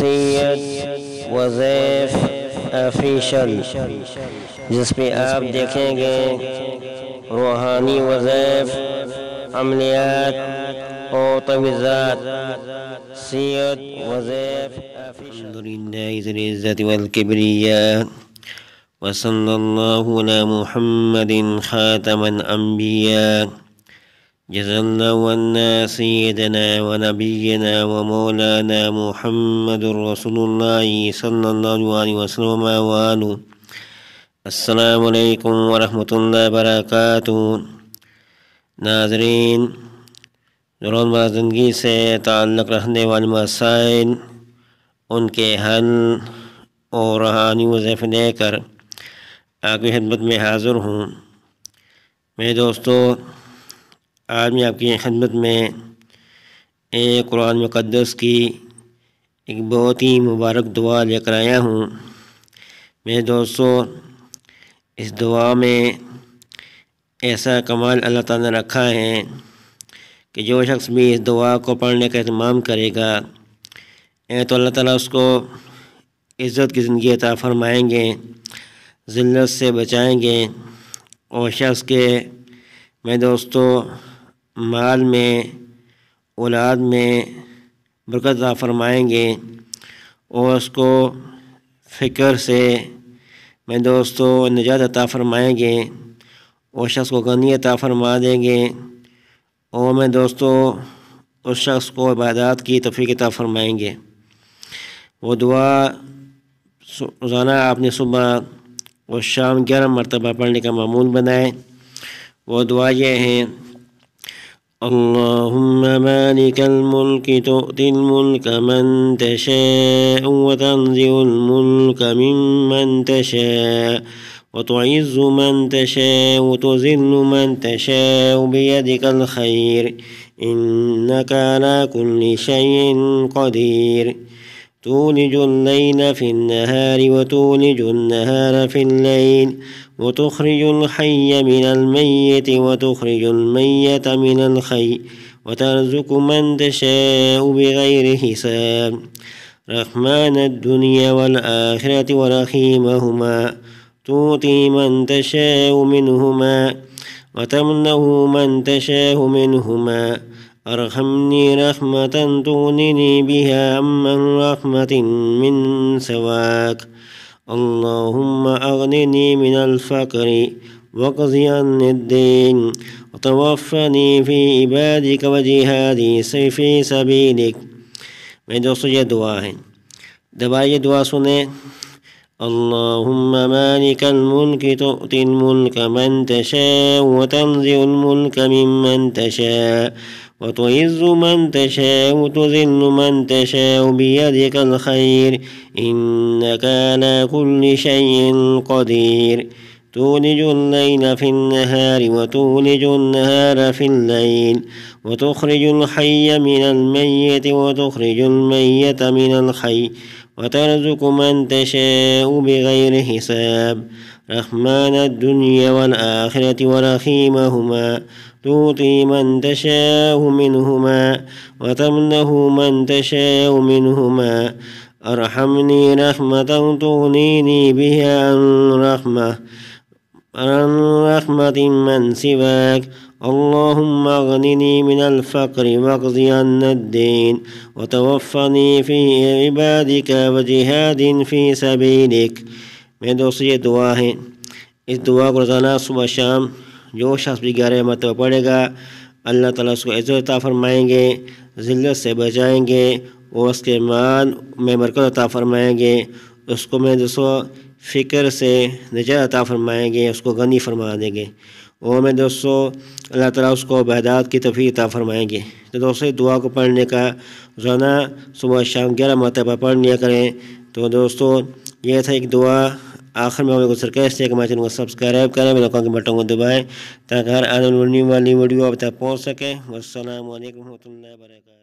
سید وظیف official, جس پہ آپ دیکھیں گے روحانی وظائف، عملیات اور تجویزات. سید وظیف آفیشل. الحمدللہ ذی العزت والکبریاء وصلی اللہ علی محمد خاتم الانبیاء. جزا اللہ عنا سیدنا ونبینا ومولانا محمد رسول اللہ صلی اللہ علیہ وسلم وآلہ. السلام علیکم ورحمۃ اللہ وبرکاتہ. ناظرین، روزمرہ زندگی سے تعلق رکھنے والے مسائل، ان کے حل اور روحانی وظائف لے کر آپ کی خدمت میں حاضر ہوں. میرے دوستو، آج میں آپ کی خدمت میں ایک قرآن مقدس کی ایک بہت ہی مبارک دعا لے کر آیا ہوں. میرے دوستو، اس دعا میں ایسا کمال اللہ تعالیٰ نے رکھا ہے کہ جو شخص بھی اس دعا کو پڑھنے کا اہتمام کرے گا تو اللہ تعالیٰ اس کو عزت کی زندگی عطا فرمائیں گے، ذلت سے بچائیں گے، اور شخص کے میرے دوستو مال میں، اولاد میں برکت عطا فرمائیں گے، اور اس کو فقر سے میرے دوستو نجات عطا فرمائیں گے، اور شخص کو غنی عطا فرما دیں گے، اور میں دوستو اس شخص کو عبادات کی توفیق عطا فرمائیں گے. وہ دعا روزانہ آپ نے صبح اور شام 11 مرتبہ پڑھنے کا معمول بنائے. وہ دعا یہ ہے: اللہم مالک الملک تؤتی الملک من تشاء وتنزع الملک ممن تشاء وتعز من تشاء وتذل من تشاء بيدك الخير إنك على كل شيء قدير تولج الليل في النهار وتولج النهار في الليل وتخرج الحي من الميت وتخرج الميت من الحي وترزق من تشاء بغير حساب رحمن الدنيا والآخرة ورحيمهما تؤتي من تشاء منهما وتمنه من تشاء منهما ارحمني رحمة تغنني بها عمن رحمة من سواك اللهم أغنني من الفقر واقض عني الدين وتوفني في عبادك وجهادي في سبيلك. میرے دوستو، یہ دعا ہے، دبائیے دعا سنیں. اللہم مالک الملک تؤتی الملک من تشاء وتنزع الملک ممن تشاء وتعز من تشاء وتذل من تشاء بيدك الخير إنك على كل شيء قدير تولج الليل في النهار وتولج النهار في الليل وتخرج الحي من الميت وتخرج الميت من الحي وترزق من تشاء بغير حساب رحمن الدنيا والآخرة ورحيمهما تؤتي من تشاء منهما وتمنه من تشاء منهما ارحمني رحمة تغنيني بها عن رحمة من سواك اللهم اغنني من الفقر واقض عنا الدين وتوفني في عبادك وجهاد في سبيلك. میرے دوستو، یہ دعا ہے، اس دعا کو روزانہ صبح شام جو شخص بھی 11 مرتبہ پڑھے گا اللہ تعالیٰ اس کو عزت عطا فرمائیں گے، ذلت سے بچائیں گے، اور اس کے مال میں برکت عطا فرمائیں گے، اس کو میں دوستو فکر سے نجات عطا فرمائیں گے، اس کو غنی فرما دیں گے، اور میں دوستو اللہ تعالیٰ اس کو عبادات کی توفیق عطا فرمائیں گے. تو دوستو اس دعا کو پڑھنے کا روزانہ صبح شام 11 مرتبہ پڑھ لیا کریں. تو دوستو یہ تھا ایک دعا. آخر میں کو سرکیس ہے کہ ہمارے چینل کو سبسکرائب کریں، میرے اکاؤنٹ کے بٹن کو دبائیں تاکہ ہر آنے والی ویڈیو آپ تک پہنچ سکے. والسلام علیکم ورحمۃ اللہ وبرکاتہ.